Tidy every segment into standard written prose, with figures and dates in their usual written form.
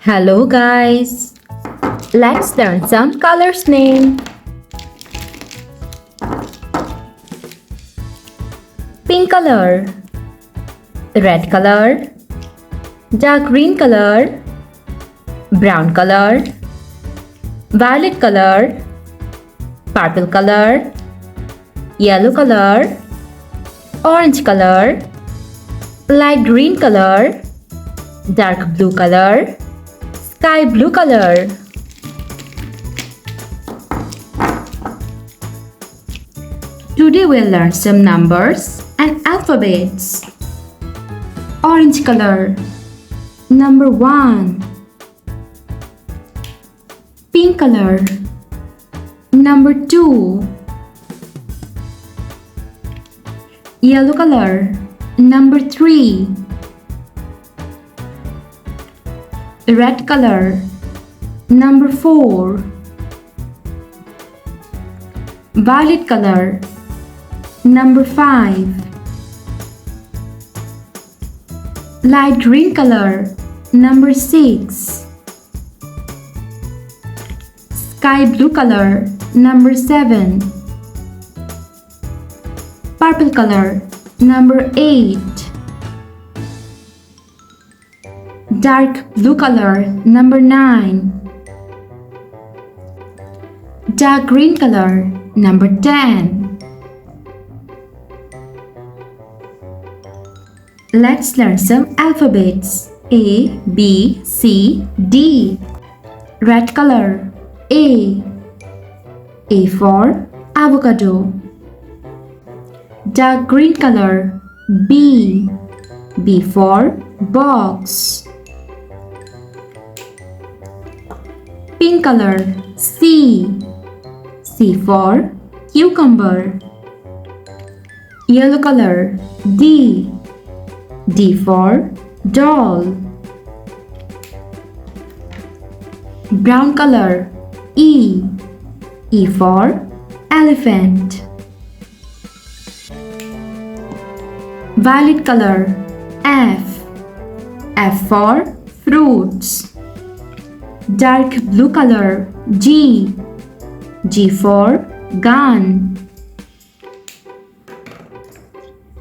Hello guys, let's learn some colors name. Pink color, red color, dark green color, brown color, violet color, purple color, yellow color, orange color, light green color, dark blue color, sky blue color. Today we'll learn some numbers and alphabets. Orange color, number 1. Pink color, number 2. Yellow color, number 3. Red color, number 4. Violet color, number 5. Light green color, number 6. Sky blue color, number 7. Purple color, number 8. Dark blue color, number 9. Dark green color, number 10. Let's learn some alphabets. A, B, C, D. Red color, A. A for avocado. Dark green color, B. B for box. Pink color, C. C for cucumber. Yellow color, D. D for doll. Brown color, E. E for elephant. Violet color, F. F for fruits. Dark blue color, G. G for gun.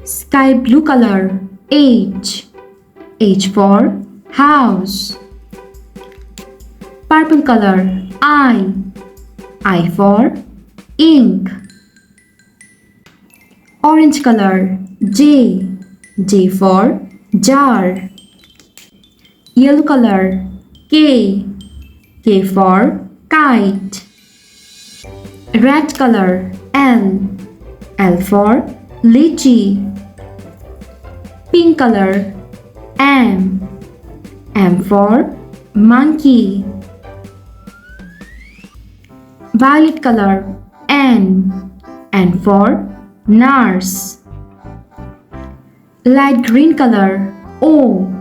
Sky blue color, H. H for house. Purple color, I. I for ink. Orange color, J. J for jar. Yellow color, K. K for kite. Red color, L. L for lychee. Pink color, M. M for monkey. Violet color, N. N for nurse. Light green color, O.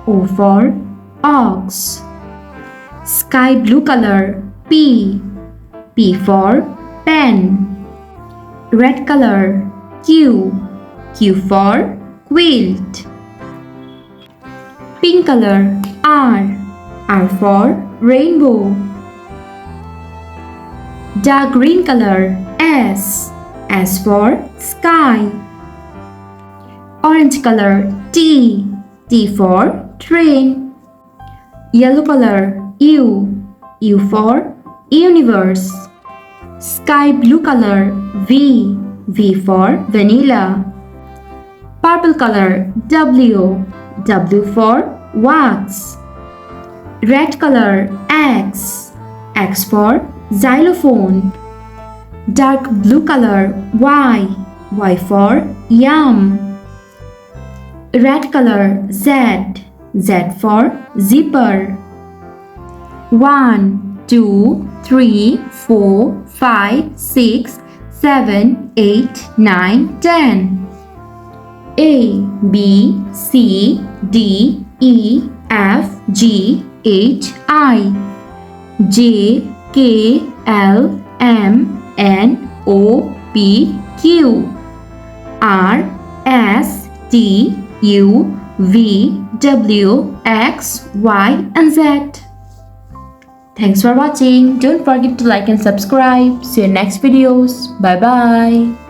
O for ox. Sky blue color, P. P for pen. Red color, Q. Q for quilt. Pink color, R. R for rainbow. Dark green color, S. S for sky. Orange color, T. T for train. Yellow color, U. U for universe. Sky blue color, V. V for vanilla. Purple color, W. W for wax. Red color, X. X for xylophone. Dark blue color, Y. Y for yum. Red color, Z. Z for zipper. 1, 2, 3, 4, 5, 6, 7, 8, 9, 10. A, B, C, D, E, F, G, H, I, J, K, L, M, N, O, P, Q, R, S, T, U, V, W, X, Y, and Z. Thanks for watching. Don't forget to like and subscribe. See you in next videos. Bye bye.